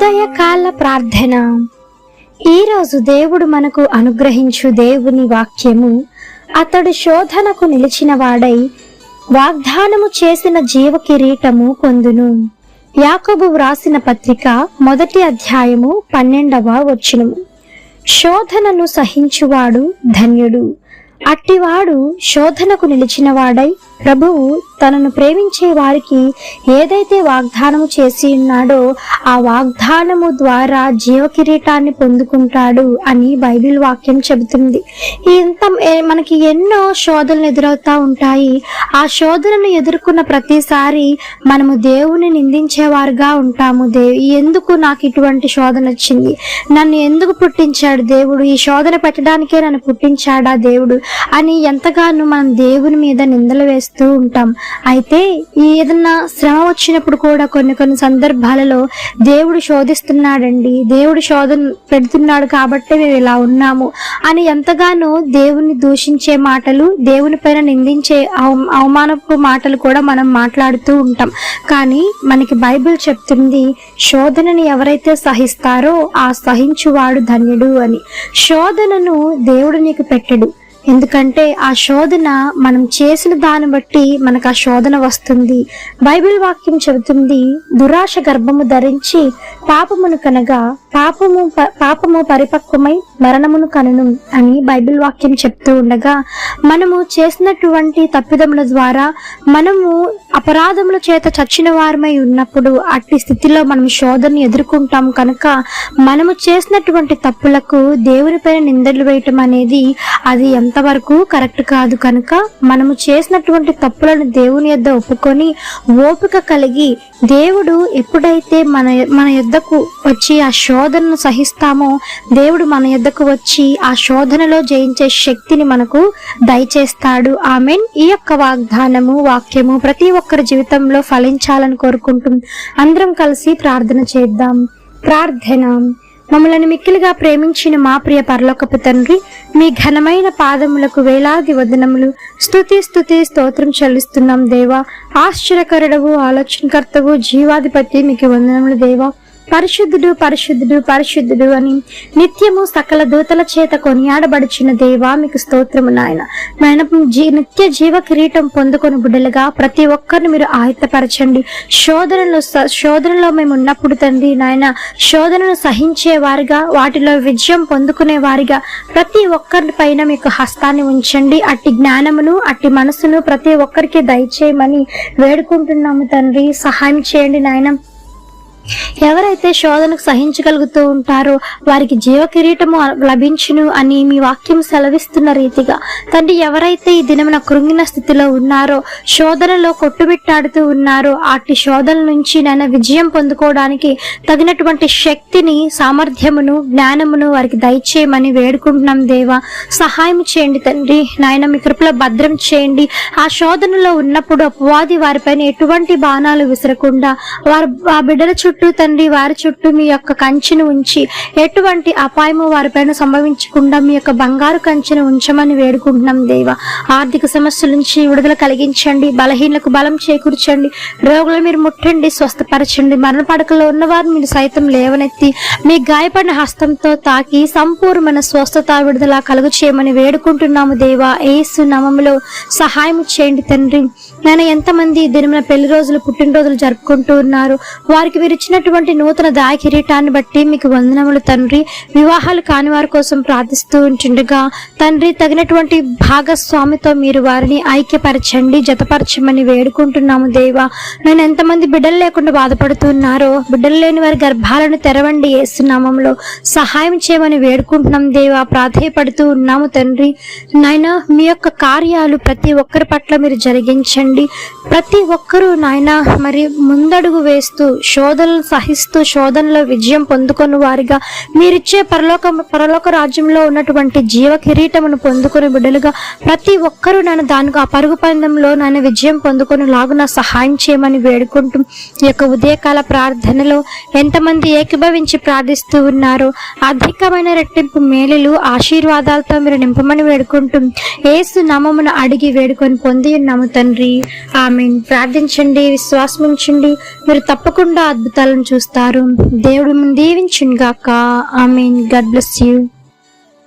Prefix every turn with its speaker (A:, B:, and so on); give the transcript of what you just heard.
A: ఉదయకాల ప్రార్థన. ఈరోజు దేవుడు మనకు అనుగ్రహించు దేవుని వాక్యము, అతడు శోధనకు నిలిచిన వాడై వాగ్దానము చేసిన జీవ కిరీటము పొందును. యాకోబు వ్రాసిన పత్రిక 1వ అధ్యాయము 12వ వచనము. శోధనను సహించువాడు ధన్యుడు. అట్టివాడు శోధనకు నిలిచిన వాడై ప్రభువు తనను ప్రేమించే వారికి ఏదైతే వాగ్దానము చేసి ఉన్నాడో ఆ వాగ్దానము ద్వారా జీవ కిరీటాన్ని పొందుకుంటాడు అని బైబిల్ వాక్యం చెబుతుంది. మనకి ఎన్నో శోధనలు ఎదురవుతా ఉంటాయి. ఆ శోధనను ఎదుర్కొన్న ప్రతిసారి మనము దేవుని నిందించేవారుగా ఉంటాము. ఎందుకు నాకు ఇటువంటి శోధన వచ్చింది, నన్ను ఎందుకు పుట్టించాడు దేవుడు, ఈ శోధన పెట్టడానికే నన్ను పుట్టించాడా దేవుడు అని ఎంతగానో మనం దేవుని మీద నిందలు వేస్తూ ఉంటాం. అయితే ఏదన్నా శ్రమ వచ్చినప్పుడు కూడా కొన్ని సందర్భాలలో దేవుడు శోధిస్తున్నాడండి, దేవుడు శోధన పెడుతున్నాడు కాబట్టి మేము ఇలా ఉన్నాము అని ఎంతగానో దేవుని దూషించే మాటలు, దేవుని పైన నిందించే అవమానపు మాటలు కూడా మనం మాట్లాడుతూ ఉంటాం. కానీ మనకి బైబిల్ చెప్తుంది, శోధనని ఎవరైతే సహిస్తారో ఆ సహించువాడు ధన్యుడు అని. శోధనను దేవుడు నీకు పెట్టడు, ఎందుకంటే ఆ శోధన మనం చేసిన దాన్ని బట్టి మనకు ఆ శోధన వస్తుంది. బైబిల్ వాక్యం చెబుతుంది, దురాశ గర్భము ధరించి పాపమును కనగా పాపము పరిపక్వమై మరణమును కనును అని బైబిల్ వాక్యం చెప్తూ ఉండగా, మనము చేసినటువంటి తప్పిదముల ద్వారా మనము అపరాధముల చేత చచ్చిన వారమై ఉన్నప్పుడు అట్టి స్థితిలో మనం శోధనని ఎదుర్కొంటాం. కనుక మనము చేసినటువంటి తప్పులకు దేవుని పైన నిందలు వేయటం అనేది అది ఎంతవరకు కరెక్ట్ కాదు. కనుక మనము చేసినటువంటి తప్పులను దేవుని యొద్ద ఒప్పుకొని ఓపిక కలిగి, దేవుడు ఎప్పుడైతే మన యొద్దకు వచ్చి ఆ శోధనను సహిస్తామో దేవుడు మన యొద్దకు వచ్చి ఆ శోధనలో జయించే శక్తిని మనకు దయచేస్తాడు. ఆమెన్. ఈ యొక్క వాక్యము ప్రతి ఒక్కరి జీవితంలో ఫలించాలని కోరుకుంటూ అందరం కలిసి ప్రార్థన చేద్దాం. ప్రార్థన. మమ్మల్ని మిక్కిలిగా ప్రేమించిన మా ప్రియ పరలోకపు తండ్రి, మీ ఘనమైన పాదములకు వేలాది వందనములు, స్తుతి స్తోత్రం చెల్లిస్తున్నాం దేవా. ఆశ్చర్యకరుడవు, ఆలోచనకర్తవు, జీవాధిపతి మీకు వందనములు దేవా. పరిశుద్ధుడు పరిశుద్ధుడు పరిశుద్ధుడు అని నిత్యము సకల దూతల చేత కొనియాడబడుచున్న దేవా మీకు స్తోత్రము నాయన. నిత్య జీవ కిరీటం పొందుకొని బిడ్డలుగా ప్రతి ఒక్కరిని మీరు ఆయుత్తపరచండి. శోధనలో మేము ఉన్నప్పుడు తండ్రి నాయన, శోధనను సహించే వారిగా, వాటిలో విజయం పొందుకునే వారిగా ప్రతి ఒక్కరి పైన మీకు హస్తాన్ని ఉంచండి. అట్టి జ్ఞానమును, అట్టి మనసును ప్రతి ఒక్కరికి దయచేయమని వేడుకుంటున్నాము తండ్రి. సహాయం చేయండి నాయన. ఎవరైతే శోధనకు సహించగలుగుతూ ఉంటారో వారికి జీవ కిరీటము లభించును అని మీ వాక్యం సెలవిస్తున్న రీతిగా తండ్రి, ఎవరైతే ఈ దినమున కృంగిన స్థితిలో ఉన్నారో, శోధనలో కొట్టుబిట్టాడుతూ ఉన్నారో, అట్టి శోధన నుంచి నాయన విజయం పొందుకోవడానికి తగినటువంటి శక్తిని, సామర్థ్యమును, జ్ఞానమును వారికి దయచేయమని వేడుకుంటున్నాం దేవా. సహాయం చేయండి తండ్రి నాయన, మీ కృపలో భద్రం చేయండి. ఆ శోధనలో ఉన్నప్పుడు అపవాది వారిపైన ఎటువంటి బాణాలు విసరకుండా వారు ఆ బిడ్డల చుట్టూ తండ్రి, వారి చుట్టూ మీ యొక్క కంచెను ఉంచి ఎటువంటి అపాయము వారిపైన సంభవించకుండా మీ యొక్క బంగారు కంచెను ఉంచమని వేడుకుంటున్నాం దేవా. ఆర్థిక సమస్యల నుంచి విడుదల కలిగించండి, బలహీనలకు బలం చేకూర్చండి, రోగులు మీరు ముట్టండి, స్వస్థపరచండి. మరణ పడకలో ఉన్నవారిని మీరు సైతం లేవనెత్తి మీ గాయపడిన హస్తంతో తాకి సంపూర్ణమైన స్వస్థత, విడుదల కలుగు చేయమని వేడుకుంటున్నాము దేవా. యేసు నామములో సహాయం చేయండి తండ్రి. నేను ఎంతమంది దినమున పెళ్లి రోజులు, పుట్టినరోజులు జరుపుకుంటూ ఉన్నారు, వారికి మీరు ఇచ్చినటువంటి నూతన దాయ కిరీటాన్ని బట్టి మీకు వందనములు తండ్రి. వివాహాలు కాని వారి కోసం ప్రార్థిస్తూ ఉంటుండగా తండ్రి, తగినటువంటి భాగస్వామితో మీరు వారిని ఐక్యపరచండి, జతపరచమని వేడుకుంటున్నాము దేవా. నేను ఎంతమంది బిడ్డలు లేకుండా బాధపడుతున్నారో, బిడ్డలు లేని వారి గర్భాలను తెరవండి యేసు నామములో. సహాయం చేయమని వేడుకుంటున్నాం దేవా. ప్రాధేయపడుతూ ఉన్నాము తండ్రి నాయన. మీ యొక్క కార్యాలు ప్రతి ఒక్కరి పట్ల మీరు జరిగించండి. ప్రతి ఒక్కరూ నాయన మరి ముందడుగు వేస్తూ, శోధనలు సహిస్తూ, శోధనలో విజయం పొందుకొని వారిగా మీరిచ్చే పరలోక రాజ్యంలో ఉన్నటువంటి జీవ కిరీటమును పొందుకొని బిడ్డలుగా ప్రతి ఒక్కరూ నన్ను దానికి ఆ పరుగు పందెంలో నన్ను విజయం పొందుకొని లాగున సహాయం చేయమని వేడుకుంటూ ఈ యొక్క ఉదయకాల ప్రార్థనలో ఎంతమంది ఏకీభవించి ప్రార్థిస్తూ ఉన్నారో అధికమైన రెట్టింపు మేలులు, ఆశీర్వాదాలతో మీరు నింపమని వేడుకుంటూ యేసు నామమున అడిగి వేడుకొని పొంది ఉన్నాము తండ్రి. ఆమేన్. ప్రార్థించండి, విశ్వాసం ఉంచండి, మీరు తప్పకుండా అద్భుతాలను చూస్తారు. దేవుడు మిమ్మల్ని దీవించును గాక. ఆమేన్. God bless you.